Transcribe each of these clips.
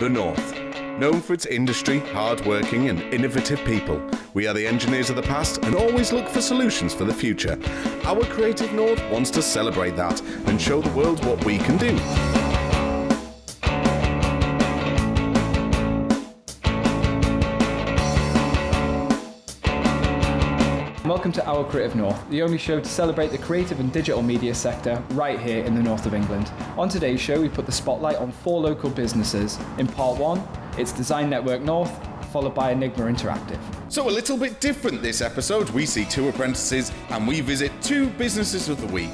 The North. Known for its industry, hard-working and innovative people, we are the engineers of the past and always look for solutions for the future. Our Creative North wants to celebrate that and show the world what we can do. Welcome to Our Creative North, the only show to celebrate the creative and digital media sector right here in the north of England. On today's show, we put the spotlight on 4 local businesses. In part 1, it's Design Network North, followed by Enigma Interactive. So a little bit different this episode. We see 2 apprentices and we visit 2 businesses of the week.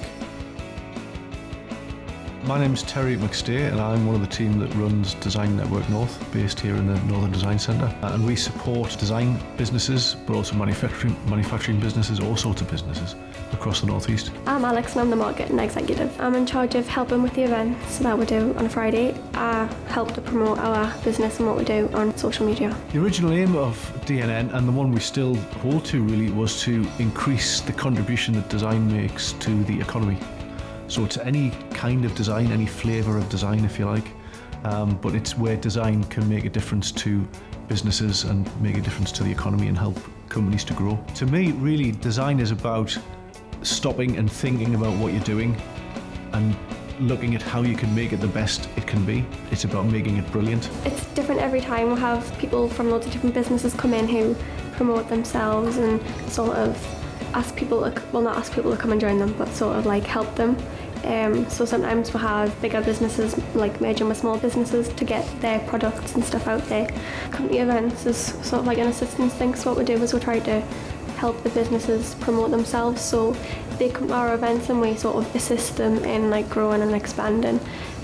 My name's Terry McStay and I'm one of the team that runs Design Network North, based here in the Northern Design Centre. And we support design businesses, but also manufacturing businesses, all sorts of businesses across the North East. I'm Alex and I'm the marketing executive. I'm in charge of helping with the events that we do on a Friday. I help to promote our business and what we do on social media. The original aim of DNN, and the one we still hold to really, was to increase the contribution that design makes to the economy. So it's any kind of design, any flavour of design if you like, but it's where design can make a difference to businesses and make a difference to the economy and help companies to grow. To me, really, design is about stopping and thinking about what you're doing and looking at how you can make it the best it can be. It's about making it brilliant. It's different every time. We have people from loads of different businesses come in who promote themselves and sort of ask people, well, not ask people to come and join them, but sort of like help them. So sometimes we have bigger businesses like merging with small businesses to get their products and stuff out there. Company events is sort of like an assistance thing. So what we do is we try to help the businesses promote themselves. So they come to our events and we sort of assist them in like growing and expanding.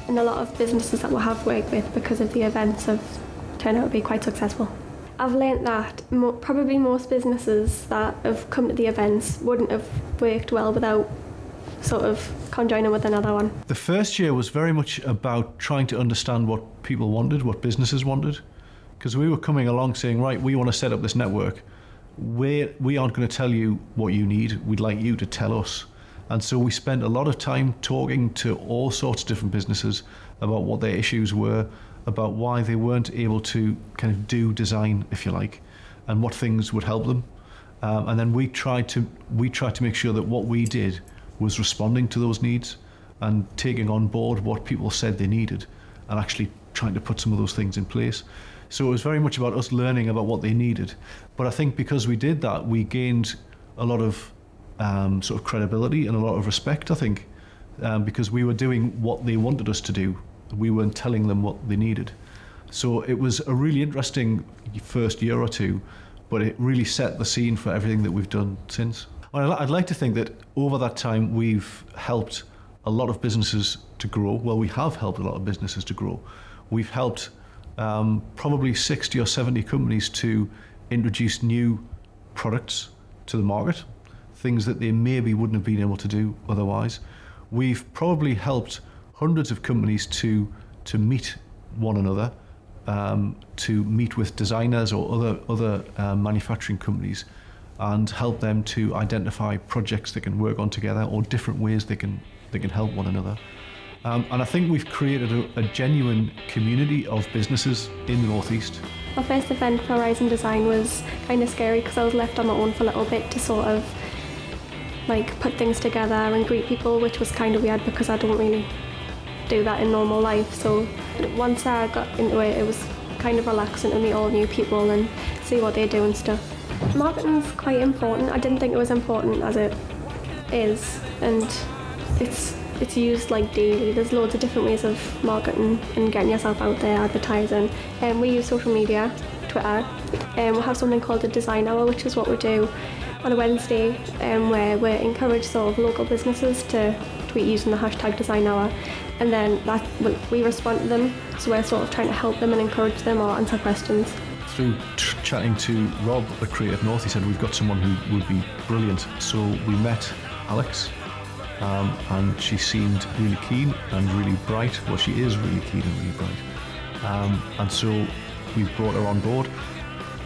And a lot of businesses that we have worked with because of the events have turned out to be quite successful. I've learnt that probably most businesses that have come to the events wouldn't have worked well without sort of conjoining with another one. The first year was very much about trying to understand what people wanted, what businesses wanted, because we were coming along saying, right, we want to set up this network. We aren't going to tell you what you need, we'd like you to tell us. And so we spent a lot of time talking to all sorts of different businesses about what their issues were, about why they weren't able to kind of do design, if you like, and what things would help them. And then we tried to make sure that what we did was responding to those needs and taking on board what people said they needed and actually trying to put some of those things in place. So it was very much about us learning about what they needed. But I think because we did that, we gained a lot of sort of credibility and a lot of respect, I think, because we were doing what they wanted us to do. We weren't telling them what they needed. So it was a really interesting first year or two, but it really set the scene for everything that we've done since. Well, I'd like to think that over that time we've helped a lot of businesses to grow. Well, we have helped a lot of businesses to grow. We've helped probably 60 or 70 companies to introduce new products to the market, things that they maybe wouldn't have been able to do otherwise. We've probably helped hundreds of companies to meet one another, to meet with designers or other manufacturing companies and help them to identify projects they can work on together or different ways they can help one another. And I think we've created a genuine community of businesses in the North East. My first event for Horizon Design was kind of scary because I was left on my own for a little bit to sort of like put things together and greet people, which was kind of weird because I don't really do that in normal life. So once I got into it, it was kind of relaxing to meet all new people and see what they do and stuff. Marketing's quite important. I didn't think it was important as it is, and it's used like daily. There's loads of different ways of marketing and getting yourself out there, advertising. We use social media, Twitter. We have something called a Design Hour, which is what we do on a Wednesday, where we encourage sort of local businesses to tweet using the hashtag Design Hour, and then we respond to them. So we're sort of trying to help them and encourage them or answer questions. Through chatting to Rob at Creative North, he said we've got someone who would be brilliant. So we met Alex, and she seemed really keen and really bright. Well, she is really keen and really bright. And so we brought her on board.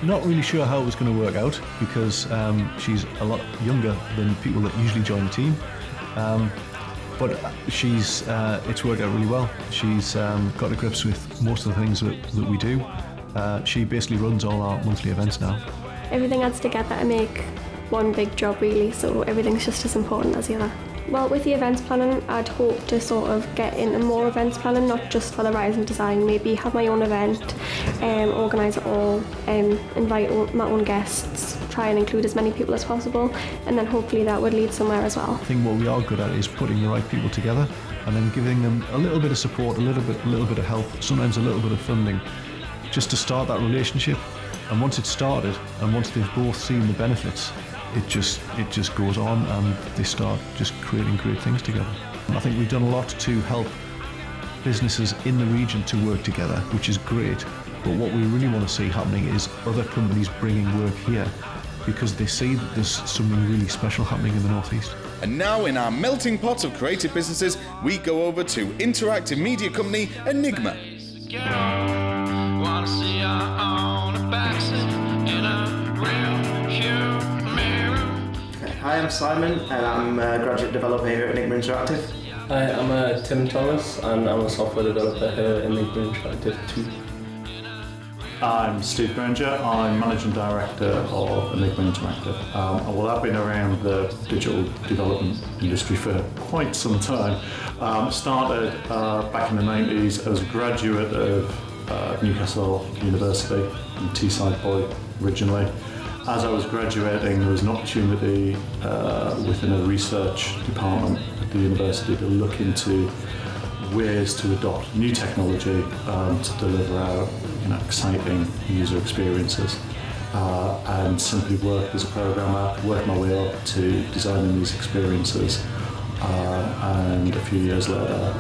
Not really sure how it was going to work out because she's a lot younger than people that usually join the team. But it's worked out really well. She's got to grips with most of the things that we do. She basically runs all our monthly events now. Everything adds together to make one big job really, so everything's just as important as the other. Well, with the events planning, I'd hope to sort of get into more events planning, not just for the Rise and Design, maybe have my own event, organise it all, invite my own guests, try and include as many people as possible, and then hopefully that would lead somewhere as well. I think what we are good at is putting the right people together and then giving them a little bit of support, a little bit of help, sometimes a little bit of funding, just to start that relationship. And once it's started, and once they've both seen the benefits, it just goes on, and they start just creating great things together. And I think we've done a lot to help businesses in the region to work together, which is great. But what we really want to see happening is other companies bringing work here, because they see that there's something really special happening in the Northeast. And now in our melting pot of creative businesses, we go over to interactive media company Enigma. Hi, I'm Simon and I'm a graduate developer here at Enigma Interactive. Hi, I'm Tim Thomas and I'm a software developer here at Enigma Interactive too. I'm Steve Granger, I'm Managing Director of Enigma Interactive. I've been around the digital development industry for quite some time. Started back in the 90s as a graduate of Newcastle University, I'm a Quayside boy originally. As I was graduating, there was an opportunity within a research department at the university to look into ways to adopt new technology to deliver out exciting user experiences. And simply worked as a programmer, worked my way up to designing these experiences. And a few years later,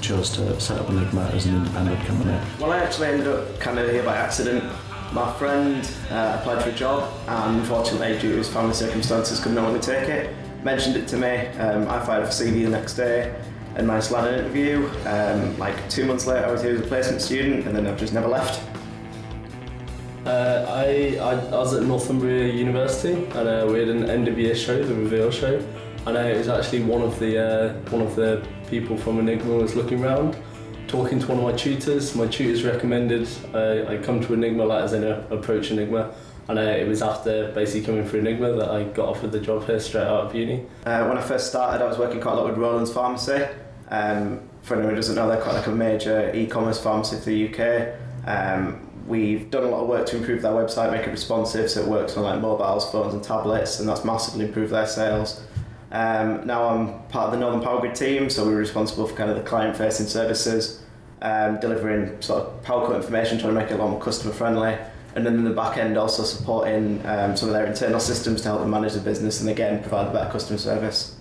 chose to set up Enigma as an independent company. Well, I actually ended up kind of here by accident. My friend applied for a job and unfortunately due to his family circumstances could no longer take it. Mentioned it to me, I fired off a CV the next day and managed to land an interview. Like 2 months later I was here as a placement student and then I've just never left. I was at Northumbria University and we had an end of year show, the reveal show, and it was actually one of the people from Enigma was looking around, talking to one of my tutors. My tutors recommended I come to Enigma, like as in approach Enigma, and it was after basically coming through Enigma that I got offered the job here straight out of uni. When I first started I was working quite a lot with Roland's Pharmacy. For anyone who doesn't know, they're quite like a major e-commerce pharmacy for the UK. We've done a lot of work to improve their website, make it responsive so it works on like mobiles, phones and tablets, and that's massively improved their sales. Now I'm part of the Northern Power Grid team, so we're responsible for kind of the client-facing services, delivering sort of power cut information, trying to make it a lot more customer-friendly, and then in the back end also supporting some of their internal systems to help them manage the business and again provide a better customer service.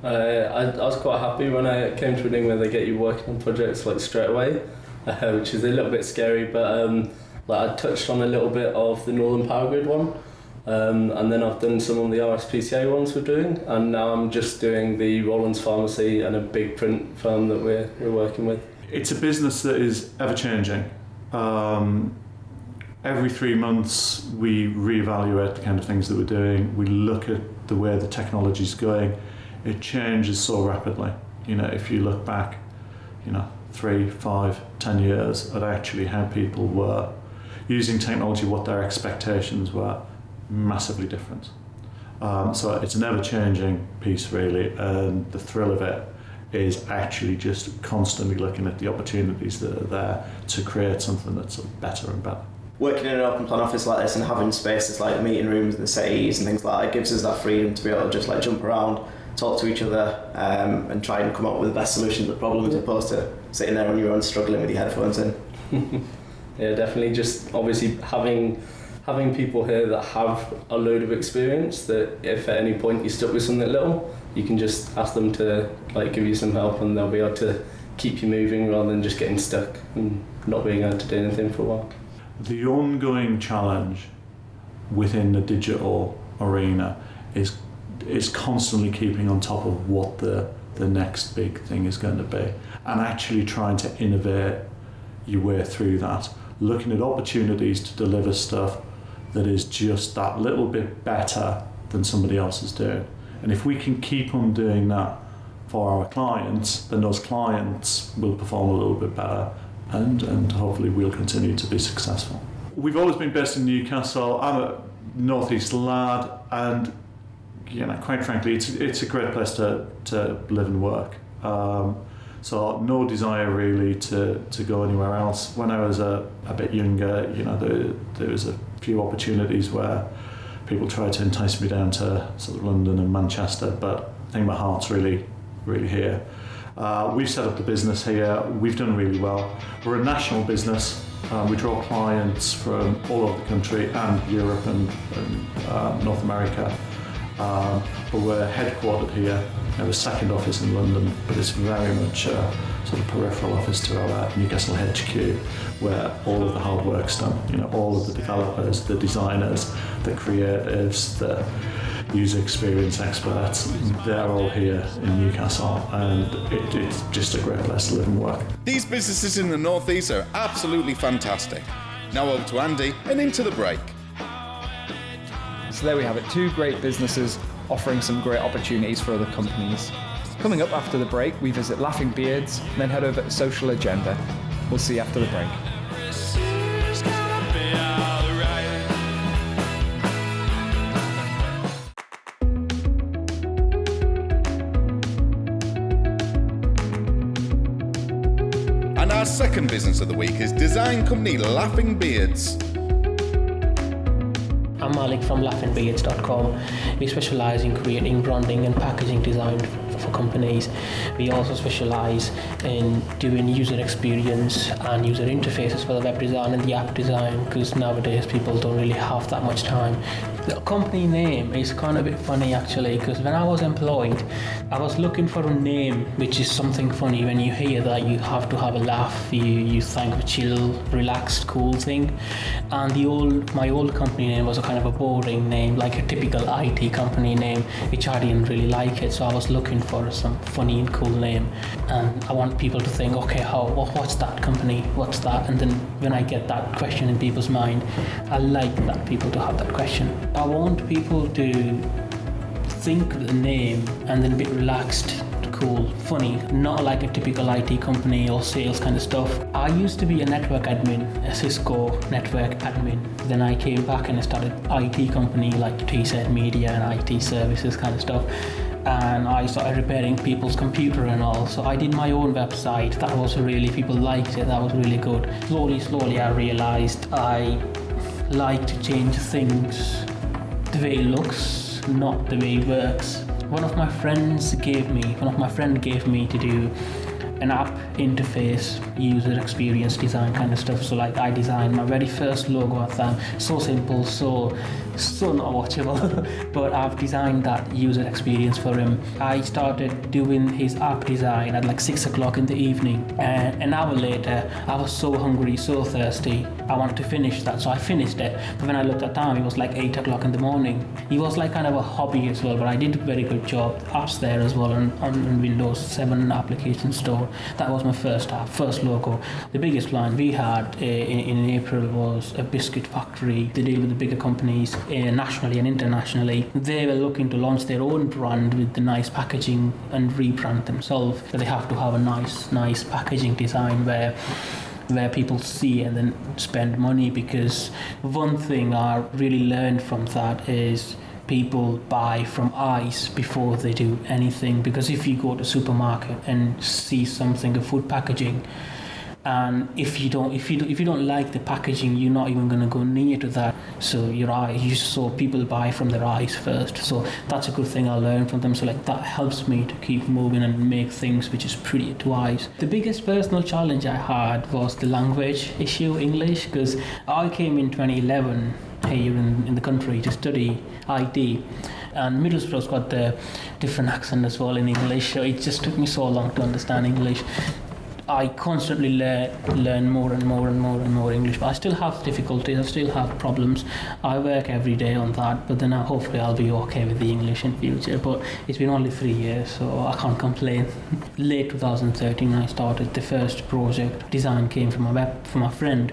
I was quite happy when I came to Enigma. They get you working on projects like straight away, which is a little bit scary, but like I touched on a little bit of the Northern Power Grid one. And then I've done some of the RSPCA ones we're doing, and now I'm just doing the Roland's Pharmacy and a big print firm that we're working with. It's a business that is ever changing. Every 3 months we reevaluate the kind of things that we're doing. We look at the way the technology's going. It changes so rapidly. If you look back, 3, 5, 10 years at actually how people were using technology, what their expectations were, massively different. So it's an ever-changing piece really, and the thrill of it is actually just constantly looking at the opportunities that are there to create something that's sort of better and better. Working in an open plan office like this and having spaces like meeting rooms and the settees and things like that, it gives us that freedom to be able to just like jump around, talk to each other, and try and come up with the best solution to the problem as opposed to sitting there on your own struggling with your headphones in. Yeah, definitely. Just obviously having people here that have a load of experience, that if at any point you're stuck with something little, you can just ask them to like give you some help and they'll be able to keep you moving rather than just getting stuck and not being able to do anything for a while. The ongoing challenge within the digital arena is constantly keeping on top of what the next big thing is going to be and actually trying to innovate your way through that, looking at opportunities to deliver stuff that is just that little bit better than somebody else is doing. And if we can keep on doing that for our clients, then those clients will perform a little bit better, and hopefully we'll continue to be successful. We've always been based in Newcastle. I'm a northeast lad, and quite frankly, it's a great place to live and work. So no desire really to go anywhere else. When I was a bit younger, there was a few opportunities where people tried to entice me down to sort of London and Manchester, but I think my heart's really here. We've set up the business here. We've done really well. We're a national business. We draw clients from all over the country and Europe and North America. But we're headquartered here. We have a second office in London, but it's very much a sort of peripheral office to our Newcastle HQ, where all of the hard work's done. All of the developers, the designers, the creatives, the user experience experts, they're all here in Newcastle, and it's just a great place to live and work. These businesses in the northeast are absolutely fantastic. Now over to Andy and into the break. So there we have it, 2 great businesses offering some great opportunities for other companies. Coming up after the break, we visit Laughing Beards, then head over to Social Agenda. We'll see you after the break. And our second business of the week is design company Laughing Beards. I'm Malik from laughingbeards.com. We specialize in creating branding and packaging design for companies. We also specialize in doing user experience and user interfaces for the web design and the app design, because nowadays people don't really have that much time. The company name is kind of a bit funny actually, because when I was employed, I was looking for a name which is something funny. When you hear that, you have to have a laugh. You think of a chill, relaxed, cool thing. And my old company name was a kind of a boring name, like a typical IT company name, which I didn't really like it. So I was looking for some funny and cool name, and I want people to think, okay, what's that company? What's that? And then when I get that question in people's mind, I like that people to have that question. I want people to think of the name and then be relaxed, cool, funny, not like a typical IT company or sales kind of stuff. I used to be a network admin, a Cisco network admin. Then I came back and I started IT company like Quayside Media and IT services kind of stuff. And I started repairing people's computer and all. So I did my own website. That was really, people liked it. That was really good. Slowly I realized I like to change things the way it looks, not the way it works. One of my friend gave me to do an app interface, user experience design kind of stuff. So like I designed my very first logo at that. So simple, so not watchable, but I've designed that user experience for him. I started doing his app design at like 6 o'clock in the evening, and an hour later I was so hungry, so thirsty, I wanted to finish that, so I finished it. But when I looked at time, it was like 8 o'clock in the morning. It was like kind of a hobby as well, but I did a very good job. Apps there as well on Windows 7 application store. That was my first app, first logo. The biggest client we had in April was a biscuit factory. They deal with the bigger companies nationally and internationally. They were looking to launch their own brand with the nice packaging and rebrand themselves. So they have to have a nice packaging design where people see and then spend money, because one thing I really learned from that is people buy from eyes before they do anything. Because if you go to a supermarket and see something, a food packaging, and if you don't like the packaging, you're not even going to go near to that. So people buy from their eyes first. So that's a good thing I learned from them. So like that helps me to keep moving and make things which is pretty to eyes. The biggest personal challenge I had was the language issue, English, because I came in 2011 here in the country to study IT. And Midllesbrough's got the different accent as well in English, so it just took me so long to understand English. I constantly learn more and more English, but I still have difficulties, I still have problems. I work every day on that, but then hopefully I'll be okay with the English in future. But it's been only 3 years, so I can't complain. Late 2013 I started the first project. Design came from my friend,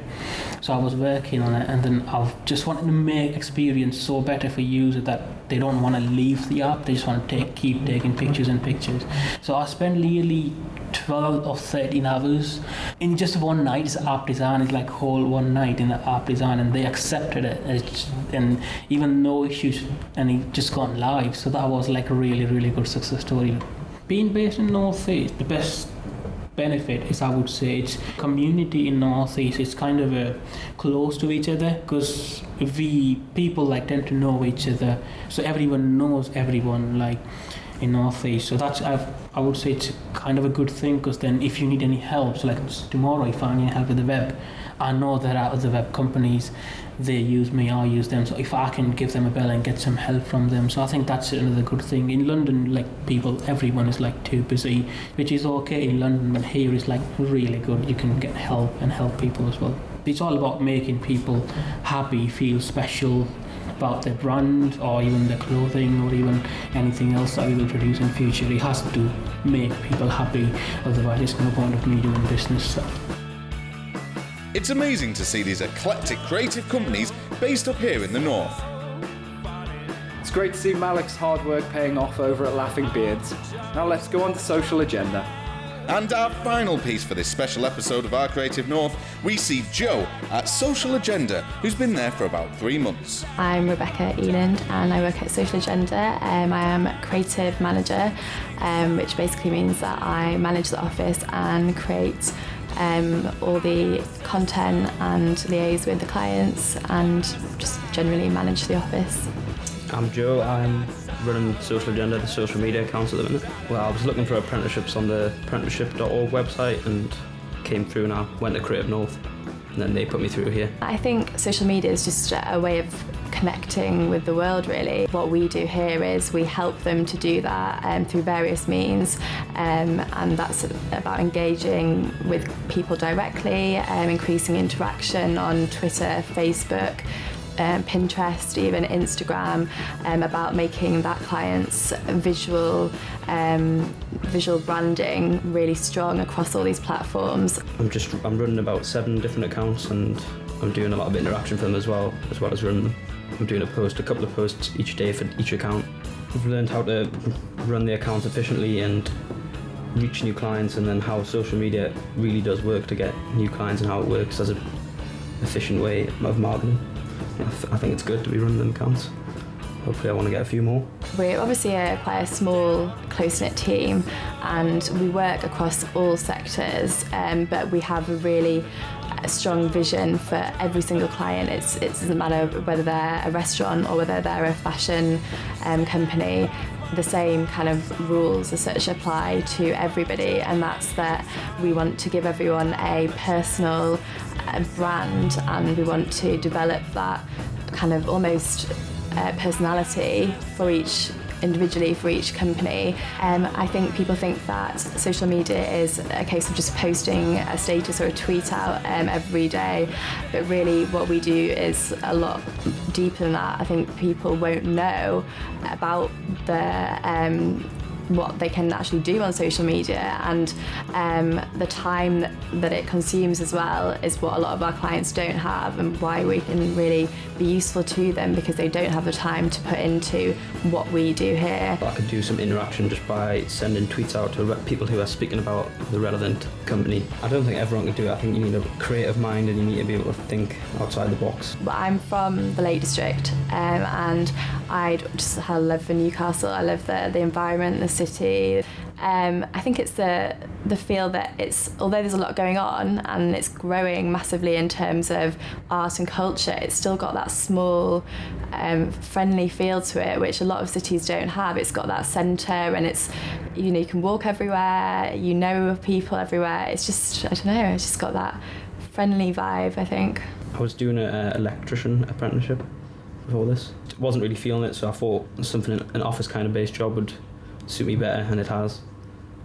so I was working on it, and then I just wanted to make experience so better for users that they don't want to leave the app. They just want to keep taking pictures and pictures. So I spent nearly 12 or 13 hours in just one night. It's app design. It's like whole one night in the app design, and they accepted it. And even no issues, and it just gone live. So that was like a really, really good success story. Being based in North East, the best benefit is, I would say, it's community in North East. It's kind of close to each other, because people like tend to know each other, so everyone knows everyone like in North East. So that's I would say it's kind of a good thing, because then if you need any help, so like tomorrow if I need help with the web, I know there are other web companies, they use me, I use them, so if I can give them a bell and get some help from them. So I think that's another good thing. In London, like everyone is like too busy, which is okay in London, but here is like really good. You can get help and help people as well. It's all about making people happy, feel special about their brand, or even their clothing, or even anything else that we will produce in future. It has to make people happy, otherwise there's no point of me doing business. It's amazing to see these eclectic creative companies based up here in the north. It's great to see Malik's hard work paying off over at Laughing Beards. Now let's go on to Social Agenda. And our final piece for this special episode of Our Creative North, we see Joe at Social Agenda, who's been there for about 3 months. I'm Rebecca Eland and I work at Social Agenda. I am creative manager, which basically means that I manage the office and create all the content and liaise with the clients and just generally manage the office. I'm Joe. I'm running Social Agenda, the social media accounts at the minute. Well, I was looking for apprenticeships on the apprenticeship.org website and came through, and I went to Creative North, and then they put me through here. I think social media is just a way of connecting with the world, really. What we do here is we help them to do that through various means, and that's about engaging with people directly, increasing interaction on Twitter, Facebook, Pinterest, even Instagram, about making that client's visual branding really strong across all these platforms. I'm running about 7 different accounts, and I'm doing a lot of interaction for them as well as running them. I'm doing a couple of posts each day for each account. I've learned how to run the accounts efficiently and reach new clients, and then how social media really does work to get new clients, and how it works as an efficient way of marketing. I think it's good to be running them accounts. Hopefully I want to get a few more. We're obviously quite a small, close-knit team, and we work across all sectors, but we have a really strong vision for every single client. It doesn't matter whether they're a restaurant or whether they're a fashion company. The same kind of rules as such apply to everybody, and that's that we want to give everyone a personal brand, and we want to develop that kind of almost personality for each individually for each company. I think people think that social media is a case of just posting a status or a tweet out every day, but really what we do is a lot deeper than that. I think people won't know about what they can actually do on social media, and the time that it consumes as well is what a lot of our clients don't have, and why we can really be useful to them, because they don't have the time to put into what we do here. I could do some interaction just by sending tweets out to people who are speaking about the relevant company. I don't think everyone can do it. I think you need a creative mind, and you need to be able to think outside the box. I'm from the Lake District, and I just have a love for Newcastle. I love the environment, the city. I think it's the feel that although there's a lot going on and it's growing massively in terms of art and culture, it's still got that small, friendly feel to it, which a lot of cities don't have. It's got that centre, and it's, you can walk everywhere, people everywhere. It's just, I don't know, it's just got that friendly vibe, I think. I was doing an electrician apprenticeship before this. Wasn't really feeling it, so I thought something, an office kind of based job would suit me better, and it has.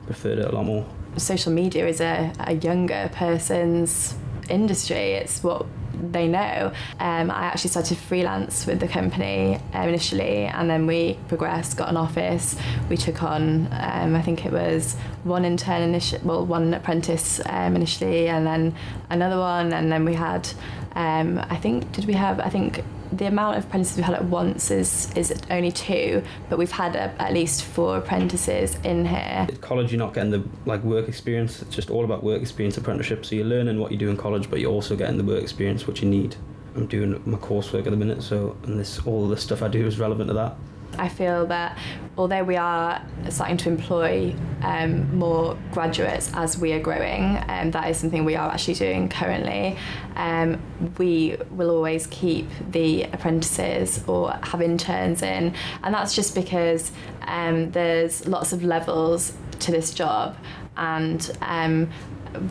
Preferred it a lot more. Social media is a younger person's industry. It's what they know. I actually started freelance with the company initially, and then we progressed, got an office. We took on, I think it was one apprentice initially, and then another one, and then we had, I think the amount of apprentices we've had at once is only 2, but we've had at least 4 apprentices in here. At college, you're not getting the work experience. It's just all about work experience apprenticeship. So you're learning what you do in college, but you're also getting the work experience which you need. I'm doing my coursework at the minute, so all of the stuff I do is relevant to that. I feel that although we are starting to employ more graduates as we are growing, that is something we are actually doing currently, we will always keep the apprentices or have interns in, and that's just because there's lots of levels to this job, and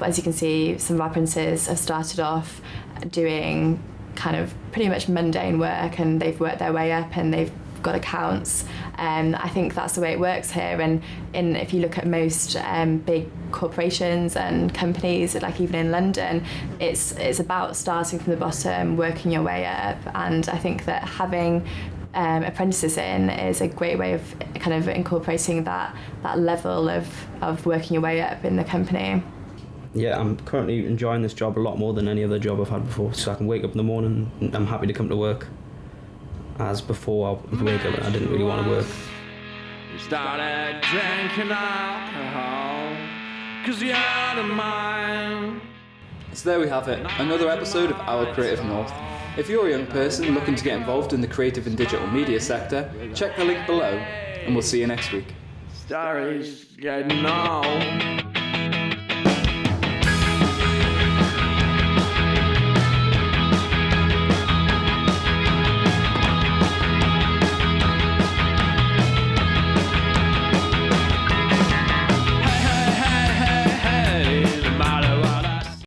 as you can see, some of our apprentices have started off doing kind of pretty much mundane work, and they've worked their way up and they've got accounts. I think that's the way it works here, and if you look at most big corporations and companies, like even in London, it's about starting from the bottom, working your way up, and I think that having apprentices in is a great way of kind of incorporating that level of working your way up in the company. Yeah, I'm currently enjoying this job a lot more than any other job I've had before, so I can wake up in the morning and I'm happy to come to work. As before, I would wake up and I didn't really want to work. Started drinking alcohol, 'cause you're out of mind. So there we have it, another episode of Our Creative North. If you're a young person looking to get involved in the creative and digital media sector, check the link below, and we'll see you next week. Stories getting old.